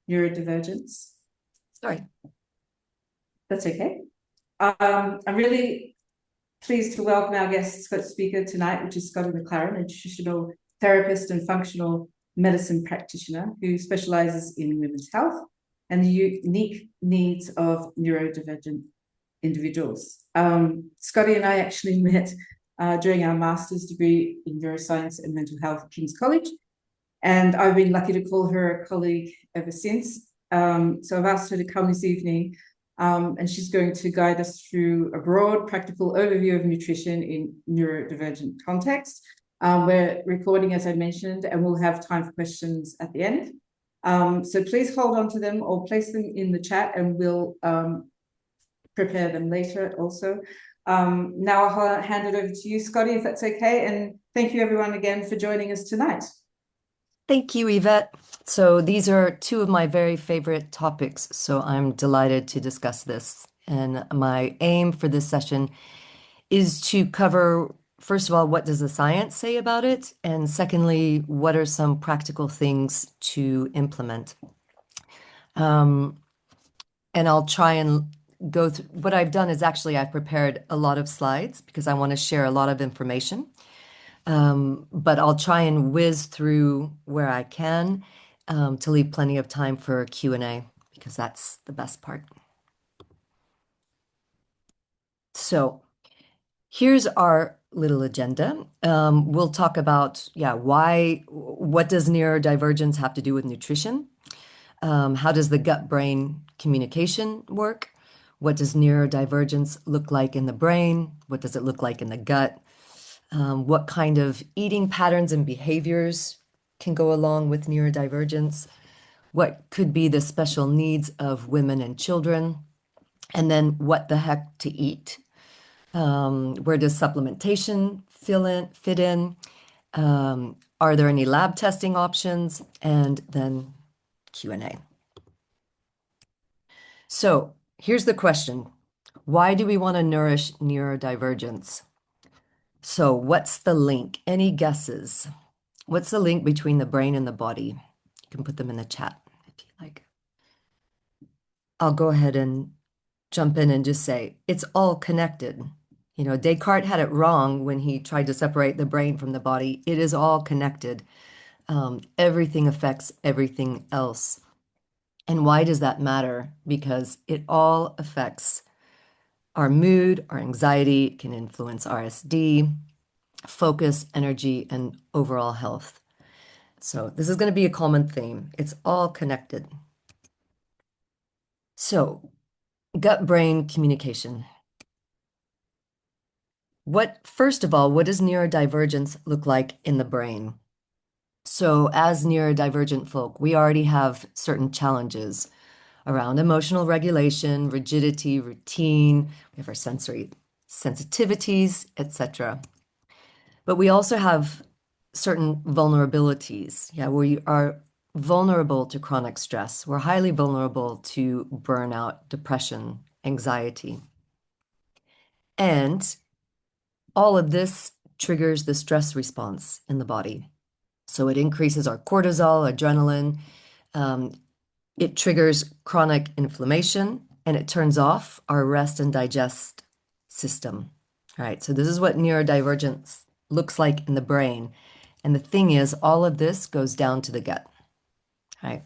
Neurodivergence. Sorry. That's okay. I'm really pleased to welcome our guest speaker tonight, which is Scotti McLAREN, a nutritional therapist and functional medicine practitioner who specializes in women's health and the unique needs of neurodivergent individuals. Scotti and I actually met during our master's degree in neuroscience and mental health at King's College, and I've been lucky to call her a colleague ever since. So I've asked her to come this evening, and she's going to guide us through a broad, practical overview of nutrition in neurodivergent context. We're recording, as I mentioned, and we'll have time for questions at the end. So please hold on to them or place them in the chat, and we'll prepare them later also. Now I'll hand it over to you, Scotti, if that's okay. And thank you everyone again for joining us tonight. Thank you, Yvette. So these are two of my very favorite topics, so I'm delighted to discuss this. And my aim for this session is to cover, first of all, what does the science say about it? And secondly, what are some practical things to implement? And I'll try and go through, what I've done is actually I've prepared a lot of slides because I want to share a lot of information. But I'll try and whiz through where I can to leave plenty of time for Q&A because that's the best part. So here's our little agenda. We'll talk about, what does neurodivergence have to do with nutrition? How does the gut-brain communication work? What does neurodivergence look like in the brain? What does it look like in the gut? What kind of eating patterns and behaviors can go along with neurodivergence? What could be the special needs of women and children? And then what the heck to eat? Where does supplementation fit in? Are there any lab testing options? And then Q&A. So here's the question. Why do we want to nourish neurodivergence? So what's the link? Any guesses? What's the link between the brain and the body? You can put them in the chat if you like. I'll go ahead and jump in and just say it's all connected. You know, Descartes had it wrong when he tried to separate the brain from the body. It is all connected. Everything affects everything else. And why does that matter? Because it all affects our mood, our anxiety, can influence RSD, focus, energy, and overall health. So this is going to be a common theme. It's all connected. So gut-brain communication. First of all, what does neurodivergence look like in the brain? So as neurodivergent folk, we already have certain challenges around emotional regulation, rigidity, routine. We have our sensory sensitivities, etc. But we also have certain vulnerabilities. We are vulnerable to chronic stress. We're highly vulnerable to burnout, depression, anxiety. And all of this triggers the stress response in the body. So it increases our cortisol, adrenaline. It triggers chronic inflammation, and it turns off our rest and digest system. All right, so this is what neurodivergence looks like in the brain. And the thing is, all of this goes down to the gut. All right.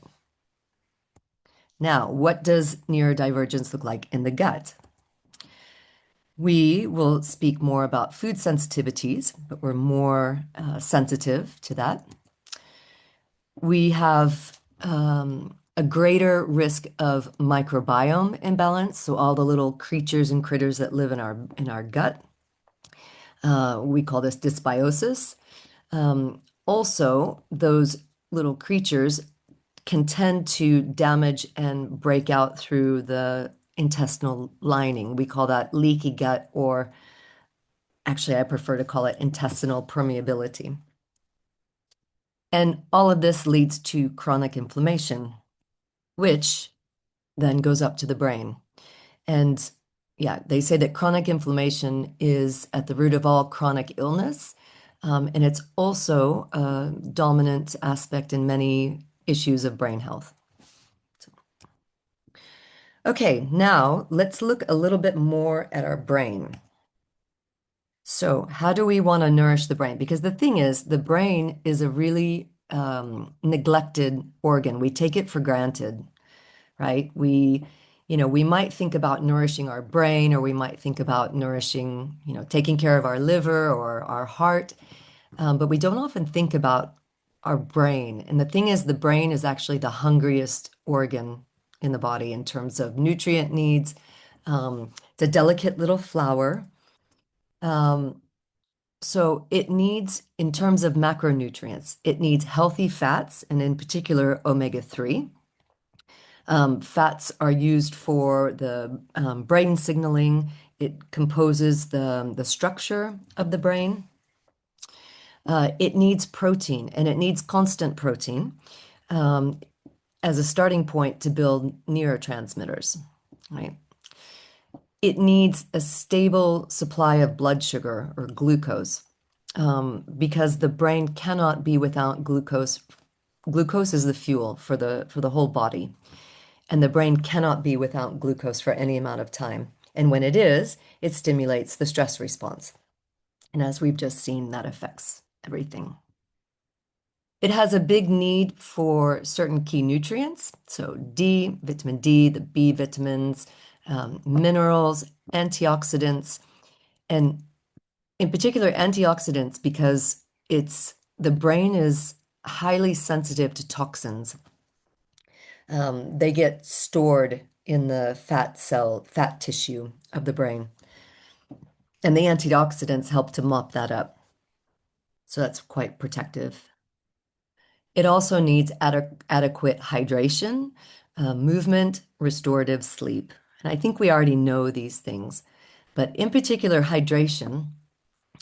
Now, what does neurodivergence look like in the gut? We will speak more about food sensitivities, but we're more sensitive to that. We have a greater risk of microbiome imbalance, so all the little creatures and critters that live in our gut. We call this dysbiosis. Also, those little creatures can tend to damage and break out through the intestinal lining. We call that leaky gut, or actually I prefer to call it intestinal permeability. And all of this leads to chronic inflammation, which then goes up to the brain. And they say that chronic inflammation is at the root of all chronic illness. And it's also a dominant aspect in many issues of brain health. Okay, now let's look a little bit more at our brain. So, how do we want to nourish the brain? Because the thing is, the brain is a really neglected organ. We take it for granted, right? We might think about nourishing our brain, or we might think about nourishing, taking care of our liver or our heart, but we don't often think about our brain. And the thing is, the brain is actually the hungriest organ in the body in terms of nutrient needs. It's a delicate little flower. Um, so it needs, in terms of macronutrients, it needs healthy fats, and in particular, omega-3. Fats are used for the brain signaling. It composes the structure of the brain. It needs protein, and it needs constant protein um, as a starting point to build neurotransmitters, right? It needs a stable supply of blood sugar or glucose because the brain cannot be without glucose. Glucose is the fuel for the whole body, and the brain cannot be without glucose for any amount of time. And when it is, it stimulates the stress response. And as we've just seen, that affects everything. It has a big need for certain key nutrients. So D, vitamin D, the B vitamins, minerals, antioxidants, and in particular antioxidants because the brain is highly sensitive to toxins. They get stored in the fat tissue of the brain. And the antioxidants help to mop that up. So that's quite protective. It also needs adequate hydration, movement, restorative sleep. And I think we already know these things. But in particular, hydration,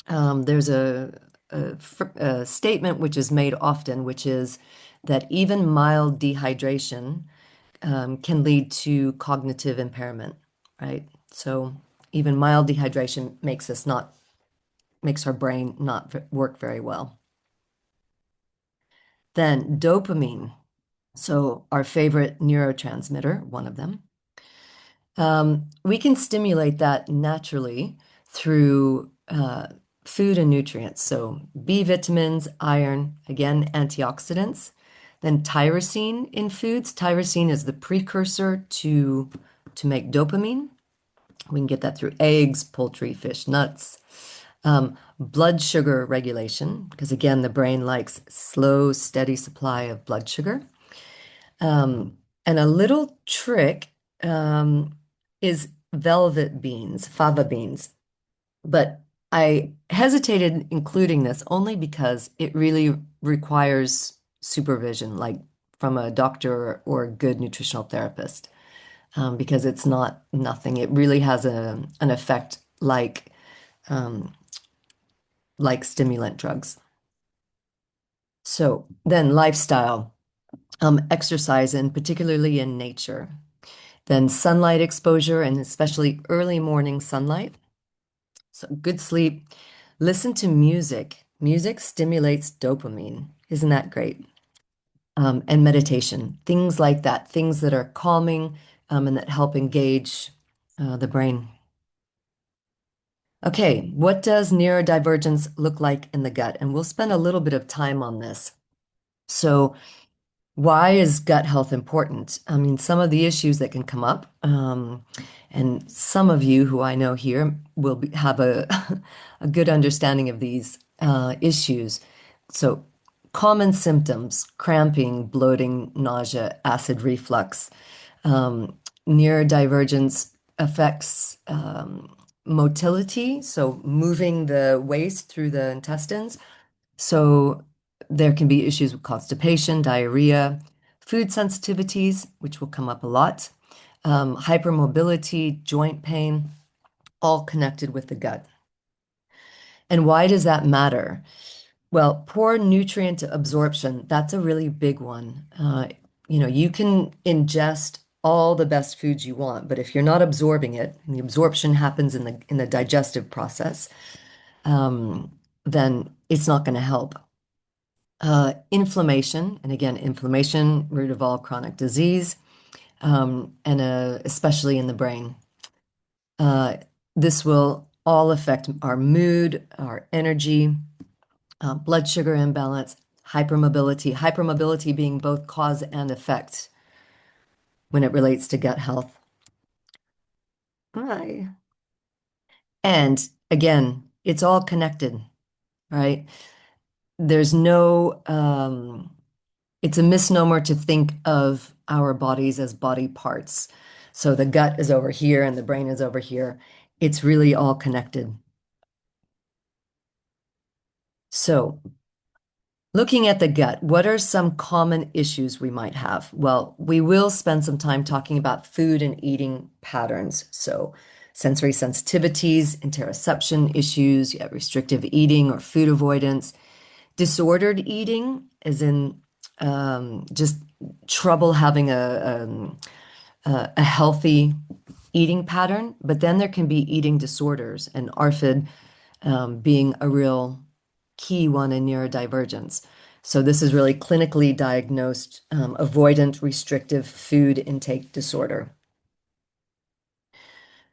there's a statement which is made often, which is that even mild dehydration can lead to cognitive impairment, right? So even mild dehydration makes our brain not work very well. Then dopamine. So our favorite neurotransmitter, one of them. We can stimulate that naturally through food and nutrients. So B vitamins, iron, again, antioxidants. Then tyrosine in foods. Tyrosine is the precursor to make dopamine. We can get that through eggs, poultry, fish, nuts. Blood sugar regulation, because again, the brain likes slow, steady supply of blood sugar. And a little trick is velvet beans, fava beans. But I hesitated including this only because it really requires supervision, like from a doctor or a good nutritional therapist, because it's not nothing. It really has an effect um, like stimulant drugs. So then lifestyle, exercise, and particularly in nature. Then sunlight exposure, and especially early morning sunlight. So good sleep. Listen to music. Music stimulates dopamine. Isn't that great? And meditation, things like that, things that are calming and that help engage the brain. Okay, what does neurodivergence look like in the gut? And we'll spend a little bit of time on this. So why is gut health important? I mean, some of the issues that can come up, and some of you who I know here have a good understanding of these issues. So, common symptoms: cramping, bloating, nausea, acid reflux. Neurodivergence affects motility, so moving the waste through the intestines. So there can be issues with constipation, diarrhea, food sensitivities, which will come up a lot, hypermobility, joint pain, all connected with the gut. And why does that matter? Well, poor nutrient absorption, that's a really big one. You can ingest all the best foods you want, but if you're not absorbing it, and the absorption happens in the digestive process, then it's not going to help. Inflammation, and again, inflammation, root of all chronic disease. and especially in the brain. This will all affect our mood, our energy, blood sugar imbalance, hypermobility being both cause and effect when it relates to gut health. Right. And again, it's all connected, right? There's no, it's a misnomer to think of our bodies as body parts. So the gut is over here and the brain is over here. It's really all connected. So, looking at the gut, what are some common issues we might have? Well, we will spend some time talking about food and eating patterns. So, sensory sensitivities, interoception issues, you have restrictive eating or food avoidance, disordered eating, as in just trouble having a healthy eating pattern. But then there can be eating disorders, and ARFID being a real key one in neurodivergence. So this is really clinically diagnosed avoidant restrictive food intake disorder.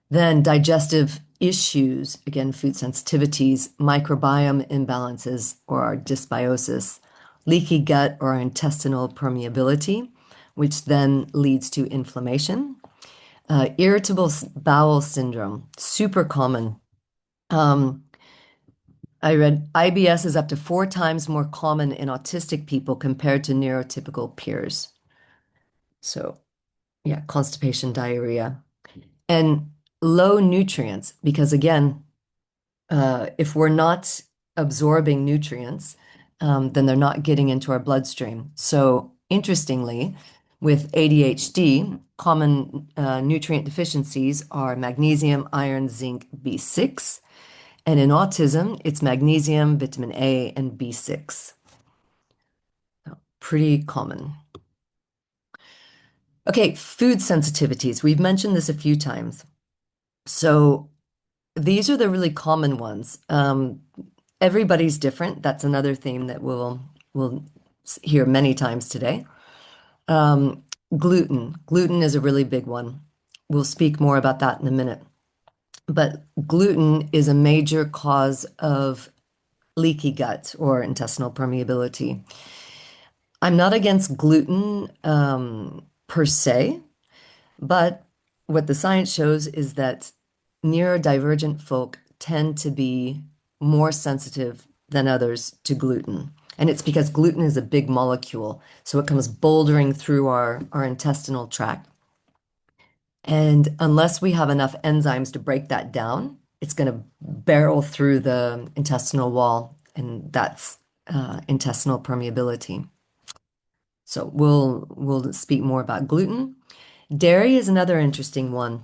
Then digestive issues, again, food sensitivities, microbiome imbalances or our dysbiosis, leaky gut or our intestinal permeability, which then leads to inflammation. Irritable bowel syndrome, super common. I read IBS is up to 4 times more common in autistic people compared to neurotypical peers. So, yeah, constipation, diarrhea, and low nutrients, because again, if we're not absorbing nutrients, then they're not getting into our bloodstream. So, interestingly, with ADHD, common nutrient deficiencies are magnesium, iron, zinc, B6. And in autism, it's magnesium, vitamin A, and B6. Pretty common. Okay, food sensitivities. We've mentioned this a few times. So these are the really common ones. Everybody's different. That's another theme that we'll hear many times today. Gluten. Gluten is a really big one. We'll speak more about that in a minute. But gluten is a major cause of leaky gut or intestinal permeability. I'm not against gluten per se, but what the science shows is that neurodivergent folk tend to be more sensitive than others to gluten. And it's because gluten is a big molecule, so it comes bouldering through our intestinal tract. And unless we have enough enzymes to break that down, it's going to barrel through the intestinal wall, and that's intestinal permeability. So we'll speak more about gluten. Dairy is another interesting one,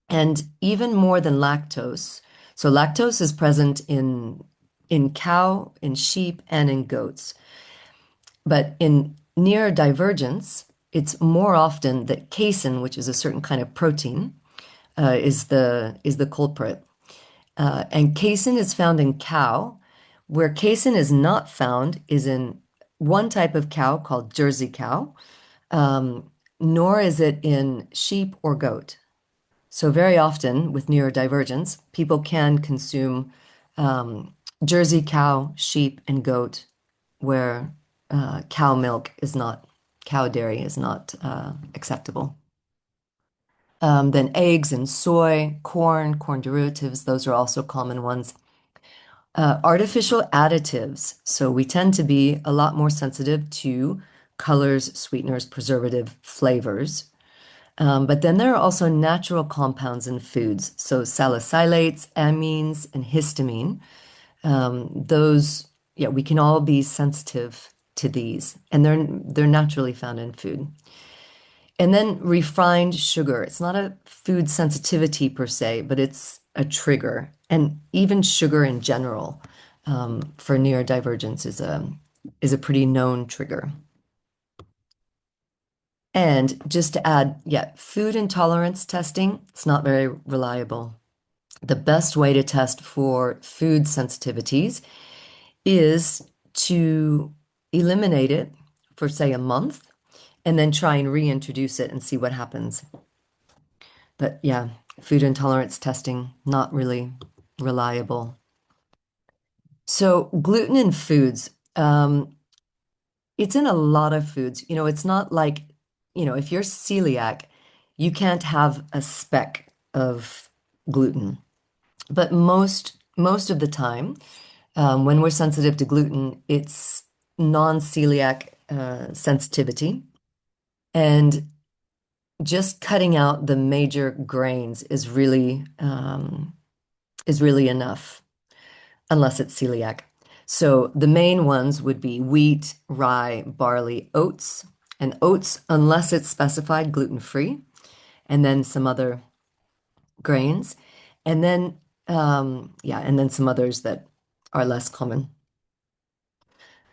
and even more than lactose. So lactose is present in cow, in sheep, and in goats. But in neurodivergence, it's more often that casein, which is a certain kind of protein, is the culprit. And casein is found in cow. Where casein is not found is in one type of cow called Jersey cow, nor is it in sheep or goat. So very often with neurodivergence, people can consume Jersey cow, sheep, and goat, where cow milk is not, cow dairy is not acceptable. Then eggs and soy, corn derivatives, those are also common ones. Artificial additives. So we tend to be a lot more sensitive to colors, sweeteners, preservative flavors. But then there are also natural compounds in foods. So salicylates, amines, and histamine. Those, yeah, we can all be sensitive to these, and they're naturally found in food. And then refined sugar. It's not a food sensitivity per se, but it's a trigger. And even sugar in general, for neurodivergence is a pretty known trigger. And just to add, yeah, food intolerance testing, it's not very reliable. The best way to test for food sensitivities is to eliminate it for, say, a month and then try and reintroduce it and see what happens. But yeah, food intolerance testing, not really reliable. So gluten in foods, it's in a lot of foods. It's not like, if you're celiac, you can't have a speck of gluten. But most of the time, when we're sensitive to gluten, it's non-celiac sensitivity. And just cutting out the major grains is really enough, unless it's celiac. So the main ones would be wheat, rye, barley, oats, and oats, unless it's specified, gluten-free, and then some other grains, and then yeah, and then some others that are less common.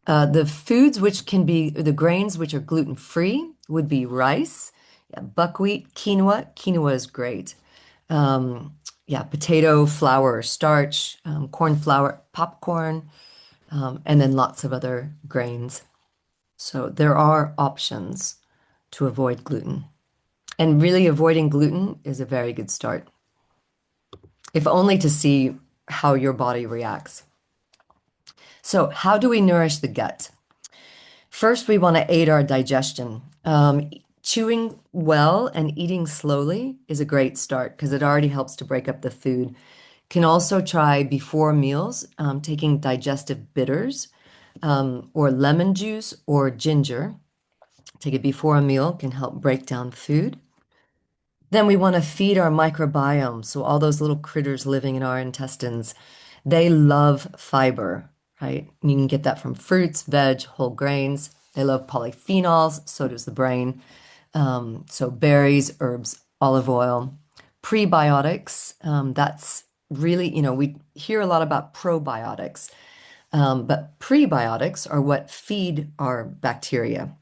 The foods which can be the grains which are gluten-free would be rice, yeah, buckwheat, quinoa. Quinoa is great. Yeah, potato, flour, or starch, corn flour, popcorn, and then lots of other grains. So there are options to avoid gluten. And really avoiding gluten is a very good start, if only to see how your body reacts. So how do we nourish the gut? First, we want to aid our digestion. Chewing well and eating slowly is a great start because it already helps to break up the food. Can also try before meals, taking digestive bitters, or lemon juice or ginger. Take it before a meal, can help break down food. Then we want to feed our microbiome. So all those little critters living in our intestines, they love fiber, right? You can get that from fruits, veg, whole grains. They love polyphenols, so does the brain. So berries, herbs, olive oil. Prebiotics, that's really, we hear a lot about probiotics, but prebiotics are what feed our bacteria.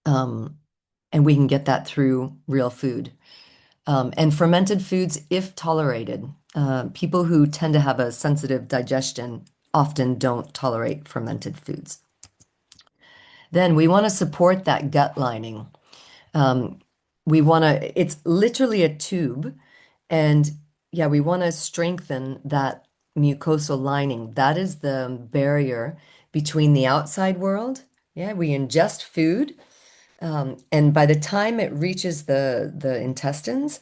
And we can get that through real food. And fermented foods, if tolerated. People who tend to have a sensitive digestion often don't tolerate fermented foods. Then we want to support that gut lining. It's literally a tube, and yeah, we want to strengthen that mucosal lining. That is the barrier between the outside world. Yeah, we ingest food, and by the time it reaches the intestines,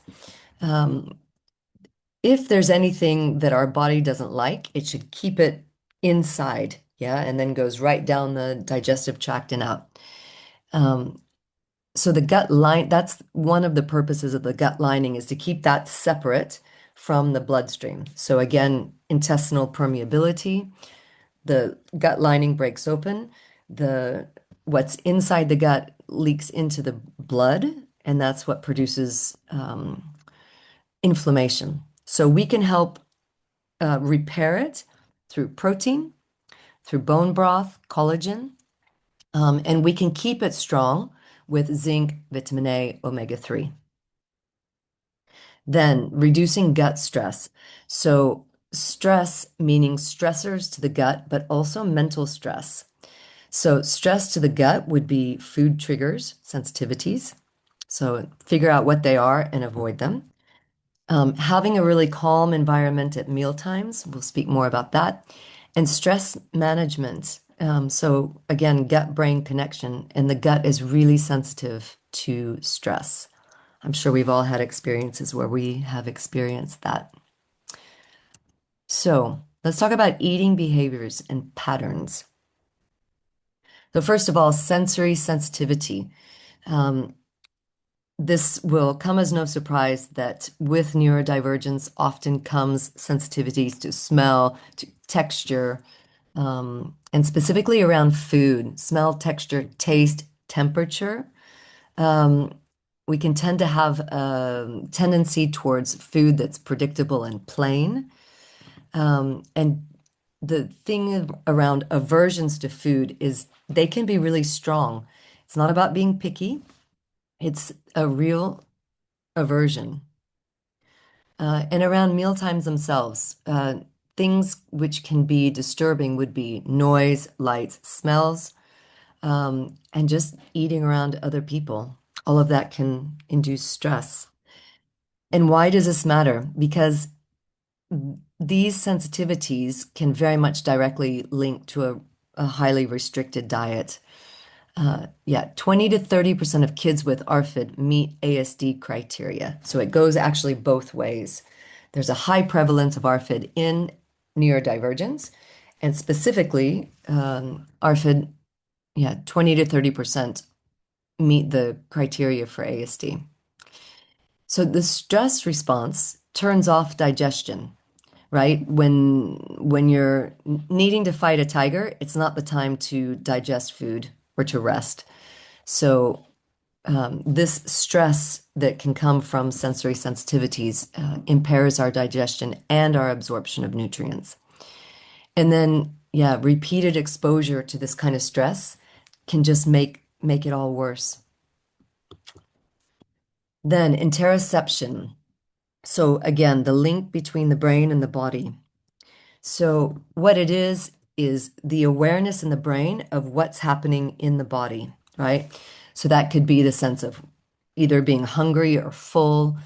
if there's anything that our body doesn't like, it should keep it inside, yeah, and then goes right down the digestive tract and out. So the gut line, that's one of the purposes of the gut lining, is to keep that separate from the bloodstream. So again, intestinal permeability, the gut lining breaks open, what's inside the gut leaks into the blood, and that's what produces inflammation. So we can help repair it through protein, through bone broth, collagen, and we can keep it strong with zinc, vitamin A, omega-3. Then reducing gut stress. So stress meaning stressors to the gut, but also mental stress. So stress to the gut would be food triggers, sensitivities. So figure out what they are and avoid them. Having a really calm environment at meal times, we'll speak more about that. And stress management. So again, gut-brain connection, and the gut is really sensitive to stress. I'm sure we've all had experiences where we have experienced that. So let's talk about eating behaviors and patterns. So first of all, sensory sensitivity. This will come as no surprise that with neurodivergence often comes sensitivities to smell, to texture, and specifically around food, smell, texture, taste, temperature. We can tend to have a tendency towards food that's predictable and plain. And the thing around aversions to food is they can be really strong. It's not about being picky. It's a real aversion. And around meal times themselves, things which can be disturbing would be noise, lights, smells. and just eating around other people. All of that can induce stress. And why does this matter? Because these sensitivities can very much directly link to a highly restricted diet. Yeah, 20 to 30% of kids with ARFID meet ASD criteria. So it goes actually both ways. There's a high prevalence of ARFID in neurodivergence, and specifically, ARFID, yeah, 20 to 30% meet the criteria for ASD. So the stress response turns off digestion, right? When you're needing to fight a tiger, it's not the time to digest food or to rest. So this stress that can come from sensory sensitivities impairs our digestion and our absorption of nutrients. And then, yeah, repeated exposure to this kind of stress can just make it all worse. Then interoception. So again, the link between the brain and the body. So what it is the awareness in the brain of what's happening in the body, right? So that could be the sense of either being hungry or full,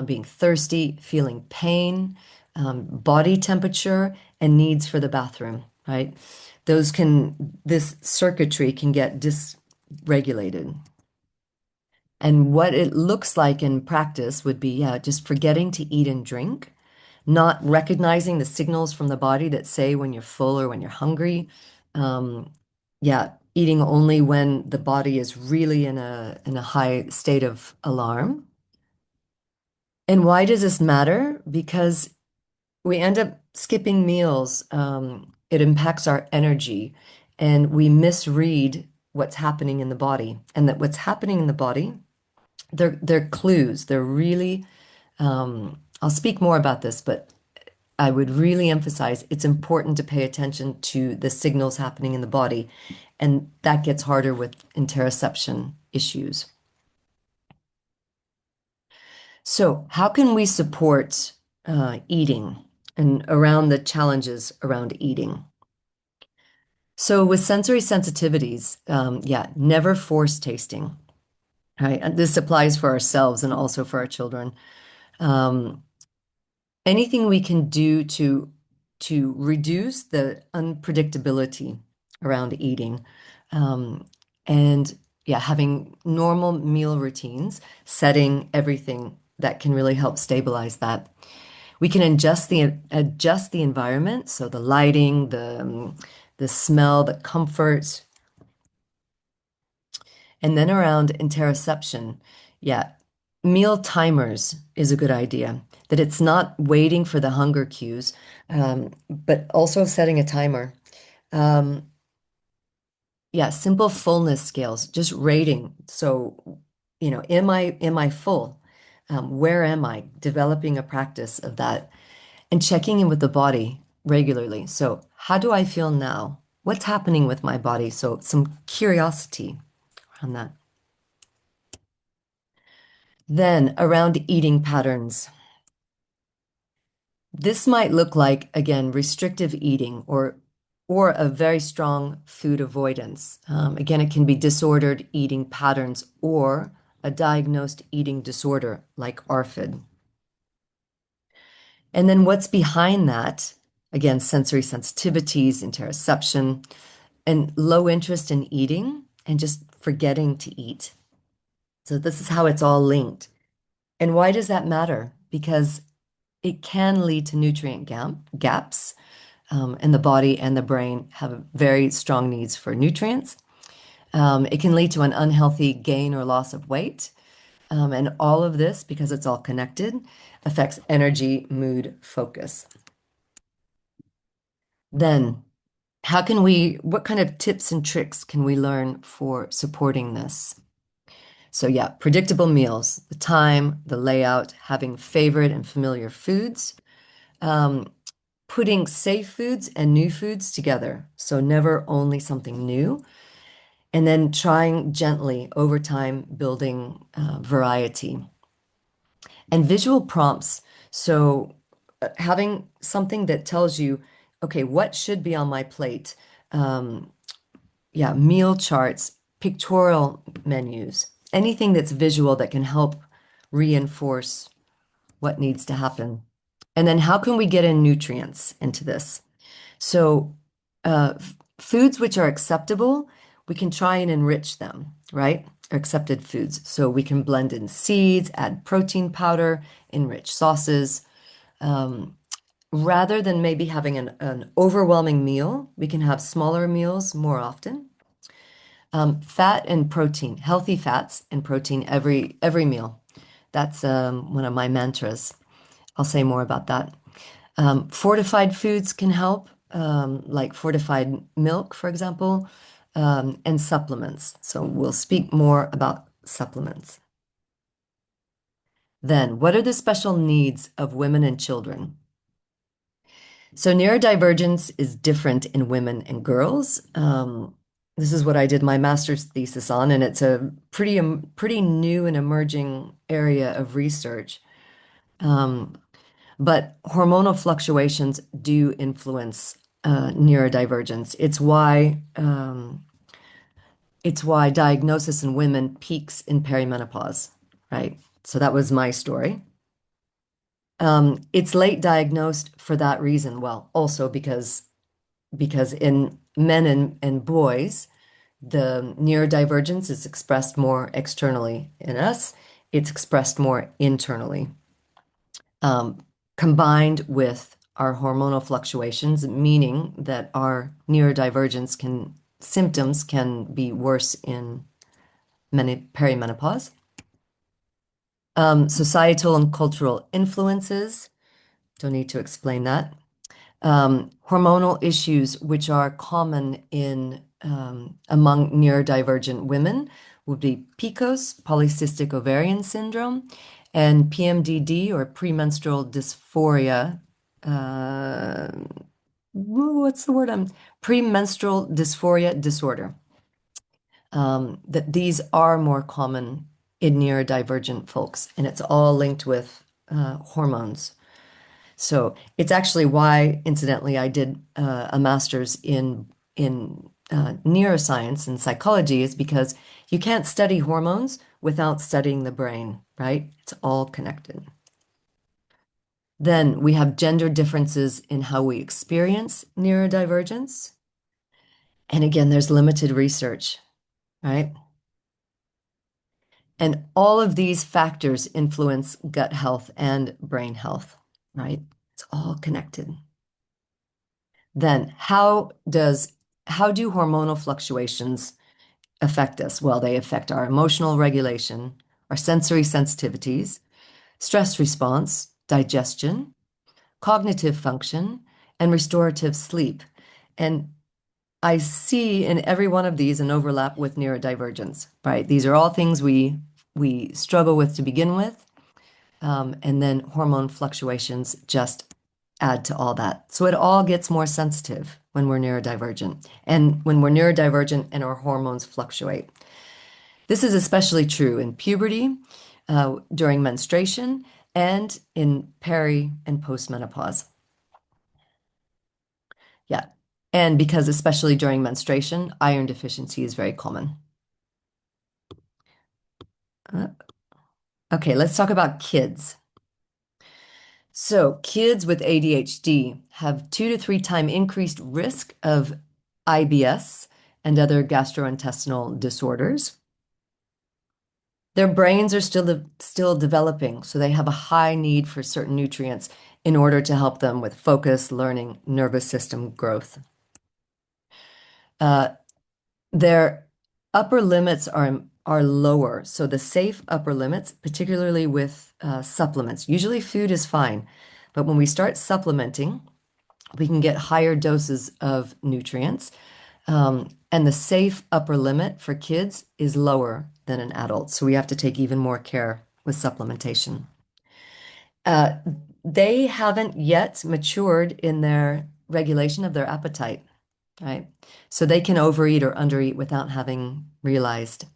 being thirsty, feeling pain, body temperature, and needs for the bathroom, right? This circuitry can get dysregulated. And what it looks like in practice would be, yeah, just forgetting to eat and drink, not recognizing the signals from the body that say when you're full or when you're hungry. Yeah, eating only when the body is really in a high state of alarm. And why does this matter? Because we end up skipping meals. It impacts our energy, and we misread what's happening in the body. And that what's happening in the body, they're clues. They're really, I'll speak more about this, but I would really emphasize it's important to pay attention to the signals happening in the body, and that gets harder with interoception issues. So, how can we support eating and around the challenges around eating? So, with sensory sensitivities, yeah, never force tasting, right? And this applies for ourselves and also for our children. Um, Anything we can do to reduce the unpredictability around eating, and yeah, having normal meal routines, setting everything that can really help stabilize that. We can adjust the environment, so the lighting, the smell, the comfort, and then around interoception, yeah, meal timers is a good idea. That it's not waiting for the hunger cues, but also setting a timer. Um, yeah, simple fullness scales, just rating. So, am I full? Where am I? Developing a practice of that and checking in with the body regularly. So, how do I feel now? What's happening with my body? So, some curiosity around that. Then around eating patterns. This might look like, again, restrictive eating or a very strong food avoidance. Again, it can be disordered eating patterns or a diagnosed eating disorder like ARFID. And then what's behind that? Again, sensory sensitivities, interoception, and low interest in eating and just forgetting to eat. So this is how it's all linked. And why does that matter? Because it can lead to nutrient gaps, and the body and the brain have very strong needs for nutrients. It can lead to an unhealthy gain or loss of weight. And all of this, because it's all connected, affects energy, mood, focus. Then, what kind of tips and tricks can we learn for supporting this? So yeah, predictable meals, the time, the layout, having favorite and familiar foods, um, putting safe foods and new foods together. So never only something new. And then trying gently over time, building variety. And visual prompts. So having something that tells you, okay, what should be on my plate? yeah, meal charts, pictorial menus, anything that's visual that can help reinforce what needs to happen. And then how can we get in nutrients into this? So, foods which are acceptable, we can try and enrich them, right? Accepted foods. So we can blend in seeds, add protein powder, enrich sauces. Rather than maybe having an overwhelming meal, we can have smaller meals more often. Fat and protein, healthy fats and protein every meal. That's one of my mantras. I'll say more about that. Fortified foods can help, like fortified milk, for example, and supplements. So we'll speak more about supplements. Then, what are the special needs of women and children? So neurodivergence is different in women and girls. This is what I did my master's thesis on, and it's a pretty new and emerging area of research. But hormonal fluctuations do influence neurodivergence. It's why diagnosis in women peaks in perimenopause, right? So that was my story. It's late diagnosed for that reason. Well, also because in men and boys, the neurodivergence is expressed more externally. In us, it's expressed more internally. Combined with our hormonal fluctuations, meaning that our neurodivergence symptoms can be worse in perimenopause. Societal and cultural influences, don't need to explain that. Hormonal issues which are common in among neurodivergent women would be PCOS, polycystic ovarian syndrome, and PMDD or premenstrual dysphoria. What's the word? Premenstrual dysphoria disorder. That these are more common in neurodivergent folks, and it's all linked with hormones. So it's actually why, incidentally, I did a master's in neuroscience and psychology, is because you can't study hormones without studying the brain, right? It's all connected. Then we have gender differences in how we experience neurodivergence. And again, there's limited research, right? And all of these factors influence gut health and brain health, right? It's all connected. Then how do hormonal fluctuations affect us? Well, they affect our emotional regulation, our sensory sensitivities, stress response, digestion, cognitive function, and restorative sleep. And I see in every one of these an overlap with neurodivergence, right? These are all things we struggle with to begin with. And then hormone fluctuations just add to all that. So it all gets more sensitive when we're neurodivergent and when we're neurodivergent and our hormones fluctuate. This is especially true in puberty, during menstruation, and in peri and postmenopause. Yeah. And because especially during menstruation, iron deficiency is very common. Okay, let's talk about kids. So kids with ADHD have 2 to 3 times increased risk of IBS and other gastrointestinal disorders. Their brains are still developing, so they have a high need for certain nutrients in order to help them with focus, learning, nervous system growth. Their upper limits are lower, so the safe upper limits, particularly with supplements. Usually food is fine, but when we start supplementing, we can get higher doses of nutrients. And the safe upper limit for kids is lower than an adult, so we have to take even more care with supplementation. They haven't yet matured in their regulation of their appetite, right? So they can overeat or undereat without having realized.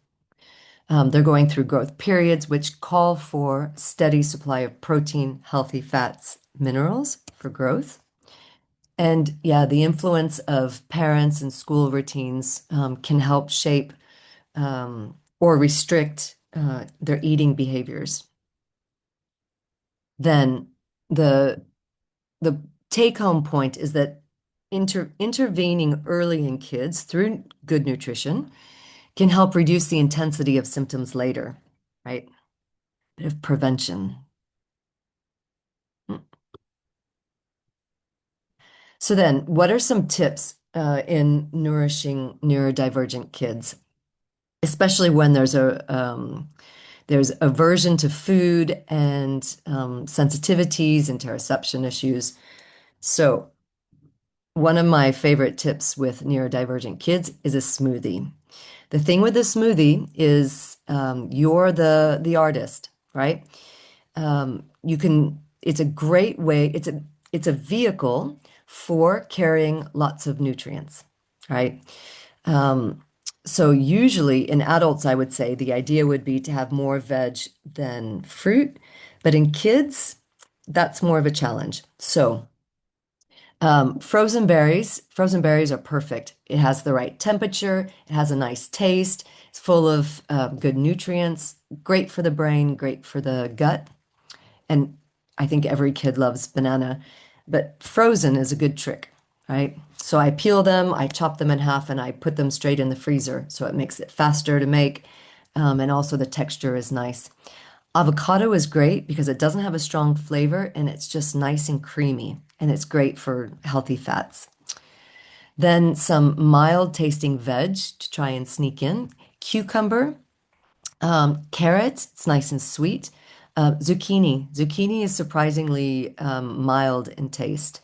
They're going through growth periods, which call for steady supply of protein, healthy fats, minerals for growth. And yeah, the influence of parents and school routines can help shape or restrict their eating behaviors. Then the the take-home point is that intervening early in kids through good nutrition can help reduce the intensity of symptoms later, right? Bit of prevention. So then, what are some tips in nourishing neurodivergent kids, especially when there's aversion to food and sensitivities, interoception issues? So one of my favorite tips with neurodivergent kids is a smoothie. The thing with the smoothie is you're the artist, right? You can, it's a great way, it's a vehicle for carrying lots of nutrients, right? Um, so usually in adults, I would say the idea would be to have more veg than fruit, but in kids, that's more of a challenge. So frozen berries are perfect. It has the right temperature, it has a nice taste, it's full of good nutrients, great for the brain, great for the gut. And I think every kid loves banana, but frozen is a good trick, right? So I peel them, I chop them in half, and I put them straight in the freezer. So it makes it faster to make, and also the texture is nice. Avocado is great because it doesn't have a strong flavor and it's just nice and creamy, and it's great for healthy fats. Then some mild tasting veg to try and sneak in. Cucumber, carrot, it's nice and sweet. Zucchini is surprisingly mild in taste.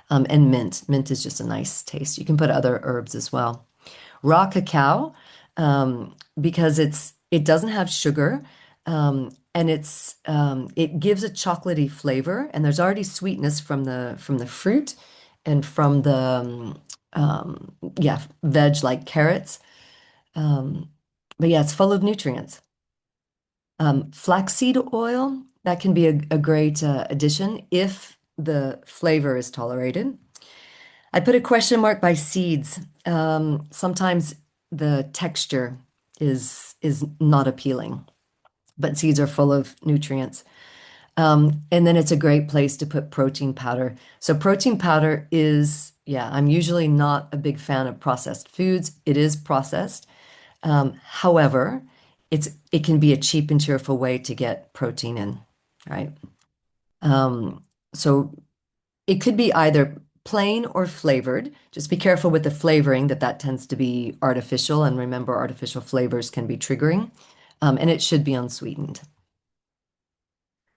And mint is just a nice taste. You can put other herbs as well. Raw cacao, because it doesn't have sugar, and it gives a chocolatey flavor, and there's already sweetness from the fruit and from the yeah, veg like carrots. But yeah, it's full of nutrients. Flaxseed oil, that can be a great addition if the flavor is tolerated. I put a question mark by seeds. Sometimes the texture is not appealing, but seeds are full of nutrients. And then it's a great place to put protein powder. So protein powder is, yeah, I'm usually not a big fan of processed foods. It is processed. However, it can be a cheap and cheerful way to get protein in, right? So it could be either plain or flavored. Just be careful with the flavoring that tends to be artificial. And remember, artificial flavors can be triggering. And it should be unsweetened.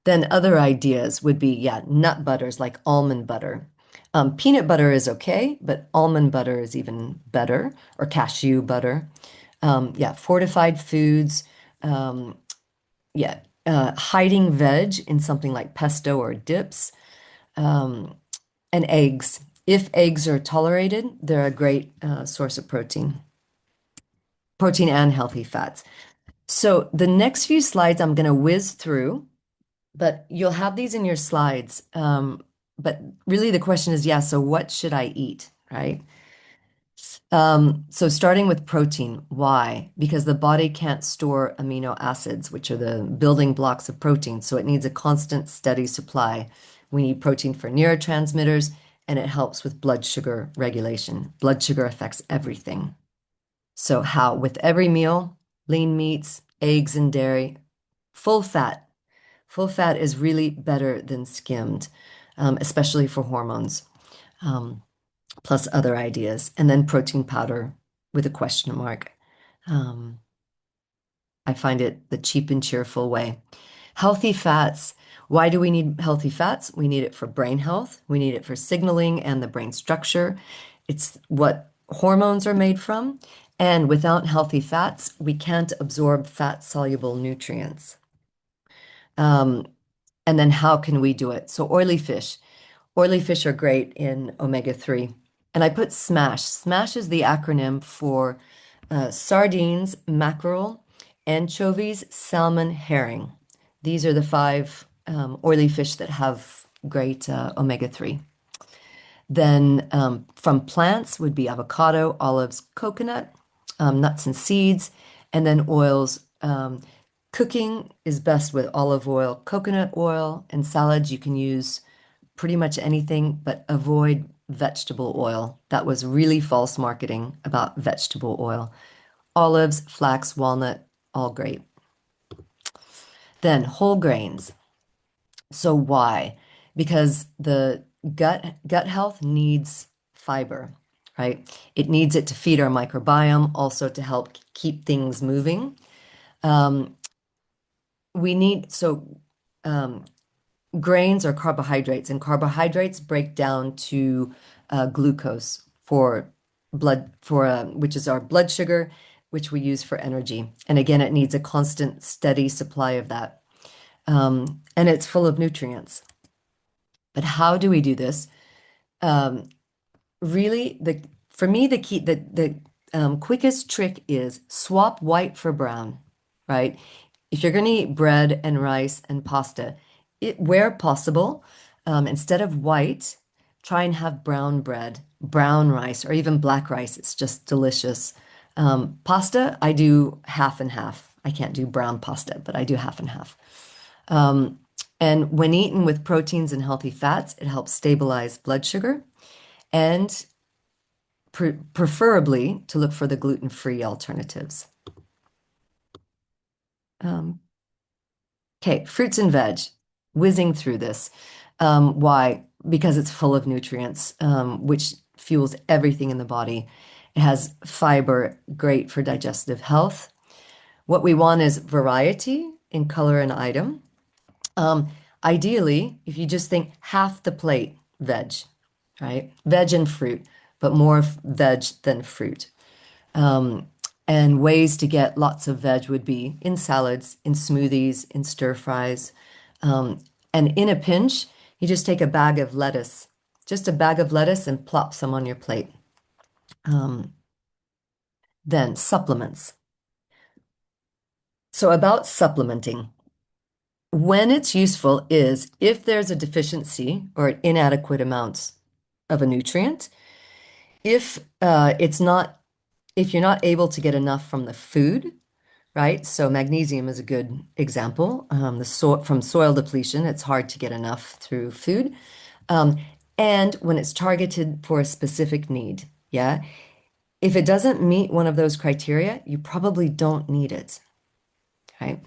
Then other ideas would be, yeah, nut butters like almond butter. Peanut butter is okay, but almond butter is even better, or cashew butter. Yeah, fortified foods. Yeah, hiding veg in something like pesto or dips. And eggs. If eggs are tolerated, they're a great source of protein and healthy fats. So the next few slides I'm going to whiz through, but you'll have these in your slides. But really the question is, yeah, so what should I eat, right? So starting with protein, why? Because the body can't store amino acids, which are the building blocks of protein. So it needs a constant, steady supply. We need protein for neurotransmitters, and it helps with blood sugar regulation. Blood sugar affects everything. So how? With every meal, lean meats, eggs and dairy, full fat. Full fat is really better than skimmed, especially for hormones. Plus other ideas, and then protein powder with a question mark. Um, I find it the cheap and cheerful way. Healthy fats. Why do we need healthy fats? We need it for brain health. We need it for signaling and the brain structure. It's what hormones are made from. And without healthy fats, we can't absorb fat-soluble nutrients. And then how can we do it? So oily fish. Oily fish are great in omega-3. And I put SMASH. SMASH is the acronym for sardines, mackerel, anchovies, salmon, herring. These are the five oily fish that have great omega-3. Then from plants would be avocado, olives, coconut, nuts and seeds, and then oils. Cooking is best with olive oil, coconut oil, and salads. You can use pretty much anything, but avoid vegetable oil. That was really false marketing about vegetable oil. Olives, flax, walnut, all great. Then whole grains. So why? Because the gut health needs fiber, right? It needs it to feed our microbiome, also to help keep things moving. Um, we need um, grains are carbohydrates, and carbohydrates break down to glucose for which is our blood sugar, which we use for energy. And again, it needs a constant, steady supply of that. And it's full of nutrients. But how do we do this? Um, Really, for me, the quickest trick is swap white for brown, right? If you're going to eat bread and rice and pasta, where possible, instead of white, try and have brown bread, brown rice, or even black rice. It's just delicious. Pasta, I do half and half. I can't do brown pasta, but I do half and half. Um, and when eaten with proteins and healthy fats, it helps stabilize blood sugar and preferably to look for the gluten-free alternatives. Okay, fruits and veg, whizzing through this. Why? Because it's full of nutrients, which fuels everything in the body. It has fiber, great for digestive health. What we want is variety in color and item. Ideally, if you just think half the plate, veg, right? Veg and fruit, but more veg than fruit. And ways to get lots of veg would be in salads, in smoothies, in stir fries. And in a pinch, you just take a bag of lettuce, just a bag of lettuce and plop some on your plate. Then supplements. So about supplementing, when it's useful is if there's a deficiency or inadequate amounts of a nutrient, if if you're not able to get enough from the food, right? So magnesium is a good example. From soil depletion, it's hard to get enough through food. Um, and when it's targeted for a specific need, yeah. If it doesn't meet one of those criteria, you probably don't need it, right?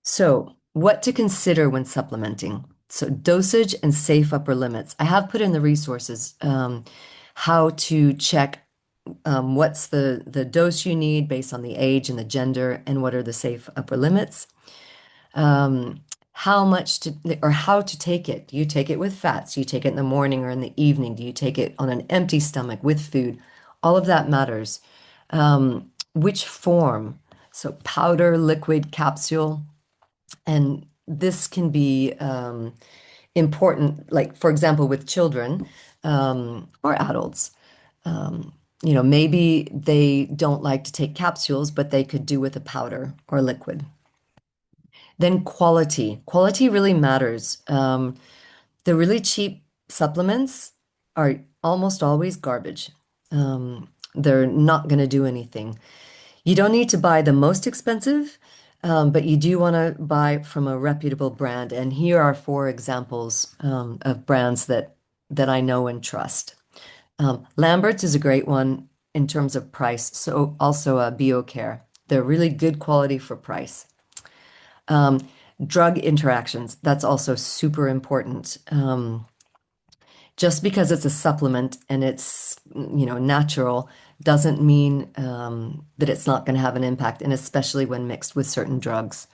So what to consider when supplementing? So dosage and safe upper limits. I have put in the resources, how to check what's the dose you need based on the age and the gender, and what are the safe upper limits. How much or how to take it. Do you take it with fats? Do you take it in the morning or in the evening? Do you take it on an empty stomach with food? All of that matters. Which form? So powder, liquid, capsule. And this can be important, like, for example, with children or adults. Maybe they don't like to take capsules, but they could do with a powder or liquid. Then quality. Quality really matters. The really cheap supplements are almost always garbage. They're not going to do anything. You don't need to buy the most expensive, but you do want to buy from a reputable brand. And here are 4 examples of brands that I know and trust. Lambert's is a great one in terms of price. So also BioCare. They're really good quality for price. Drug interactions, that's also super important. Just because it's a supplement and it's, natural doesn't mean that it's not going to have an impact, and especially when mixed with certain drugs.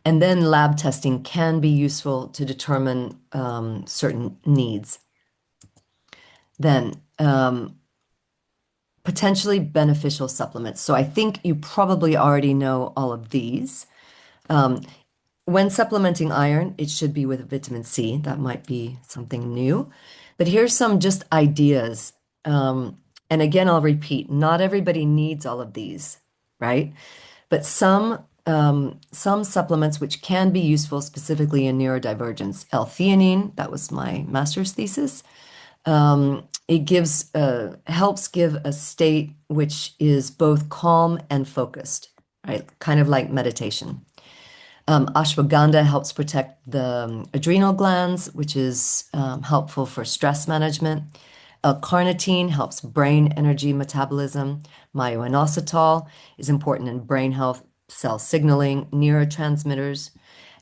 And then lab testing can be useful to determine certain needs. Then potentially beneficial supplements. So I think you probably already know all of these. When supplementing iron, it should be with vitamin C. That might be something new. But here's some just ideas. And again, I'll repeat, not everybody needs all of these, right? But some supplements which can be useful specifically in neurodivergence. L-theanine, that was my master's thesis. It gives helps give a state which is both calm and focused, right? Kind of like meditation. Ashwagandha helps protect the adrenal glands, which is helpful for stress management. L-carnitine helps brain energy metabolism. Myo-inositol is important in brain health, cell signaling, neurotransmitters.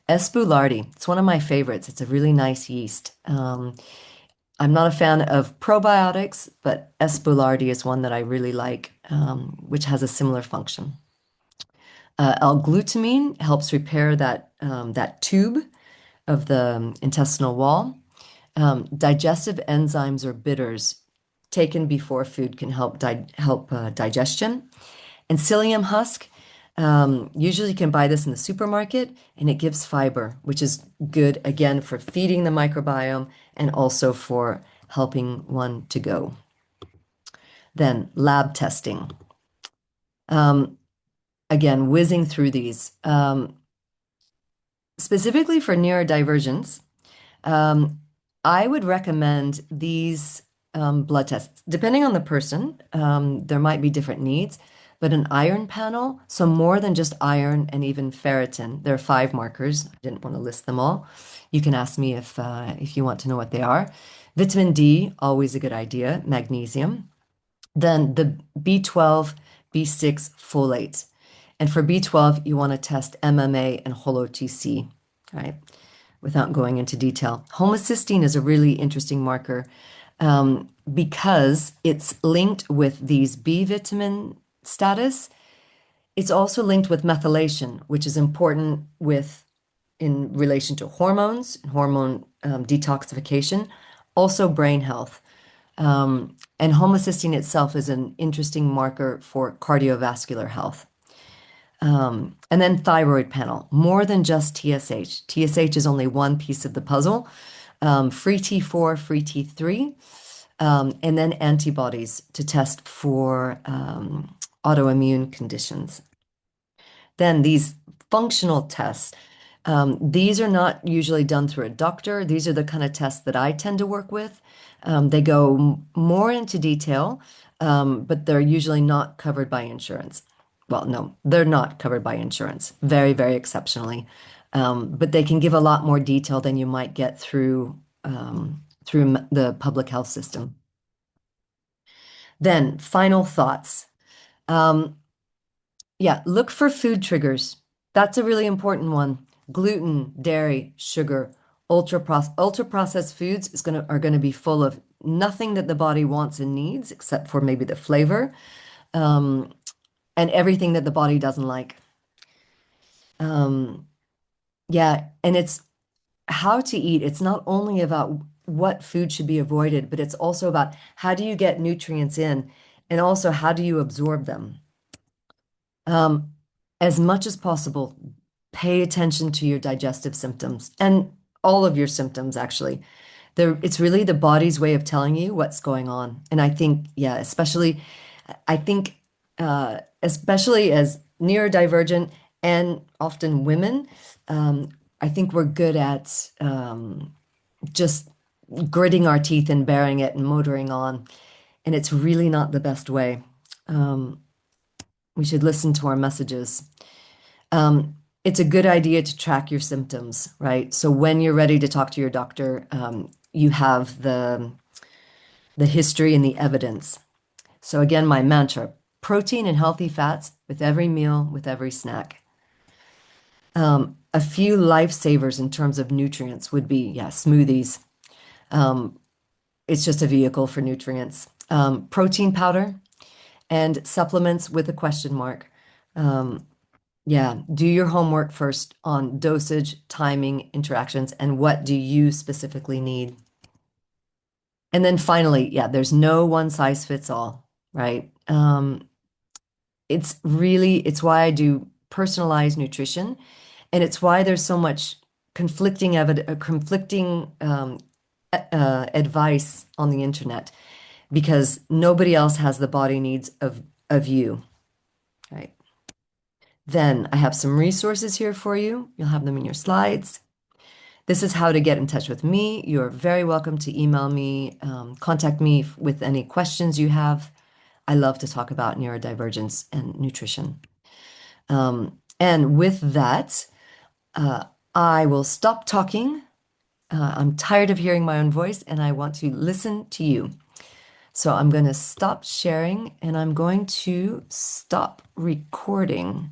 Espoulardi, it's one of my favorites. It's a really nice yeast. I'm not a fan of probiotics, but Espoulardi is one that I really like, which has a similar function. L-glutamine helps repair that tube of the intestinal wall. Digestive enzymes or bitters taken before food can help digestion. And psyllium husk, usually you can buy this in the supermarket, and it gives fiber, which is good again for feeding the microbiome and also for helping one to go. Then lab testing. Again, whizzing through these. Specifically for neurodivergence, I would recommend these blood tests. Depending on the person, there might be different needs, but an iron panel, so more than just iron and even ferritin. There are 5 markers. I didn't want to list them all. You can ask me if you want to know what they are. Vitamin D, always a good idea. Magnesium. Then the B12, B6, folate. And for B12, you want to test MMA and holo-TC, right? Without going into detail. Homocysteine is a really interesting marker because it's linked with these B vitamin status. It's also linked with methylation, which is important in relation to hormones, hormone detoxification, also brain health. And homocysteine itself is an interesting marker for cardiovascular health. And then thyroid panel, more than just TSH. TSH is only one piece of the puzzle. Free T4, free T3, and then antibodies to test for autoimmune conditions. Then these functional tests, these are not usually done through a doctor. These are the kind of tests that I tend to work with. They go more into detail, but they're usually not covered by insurance. Well, no, they're not covered by insurance, very, very exceptionally. But they can give a lot more detail than you might get through the public health system. Then, final thoughts. Yeah, look for food triggers. That's a really important one. Gluten, dairy, sugar, ultra-processed foods are gonna be full of nothing that the body wants and needs, except for maybe the flavor. And everything that the body doesn't like. Yeah, and it's how to eat. It's not only about what food should be avoided, but it's also about how do you get nutrients in, and also how do you absorb them. As much as possible, pay attention to your digestive symptoms and all of your symptoms, actually. It's really the body's way of telling you what's going on. And I think, yeah, I think, especially as neurodivergent and often women, I think we're good at just gritting our teeth and bearing it and motoring on. And it's really not the best way. We should listen to our messages. It's a good idea to track your symptoms, right? So when you're ready to talk to your doctor, you have the history and the evidence. So again, my mantra, protein and healthy fats with every meal, with every snack. A few lifesavers in terms of nutrients would be, yeah, smoothies. It's just a vehicle for nutrients. Protein powder and supplements with a question mark. Yeah, do your homework first on dosage, timing, interactions, and what do you specifically need. And then finally, yeah, there's no one size fits all, right? It's why I do personalized nutrition, and it's why there's so much conflicting advice on the internet, because nobody else has the body needs of you, right? Then I have some resources here for you. You'll have them in your slides. This is how to get in touch with me. You're very welcome to email me, contact me with any questions you have. I love to talk about neurodivergence and nutrition. And with that, I will stop talking. I'm tired of hearing my own voice and I want to listen to you. So I'm going to stop sharing and I'm going to stop recording.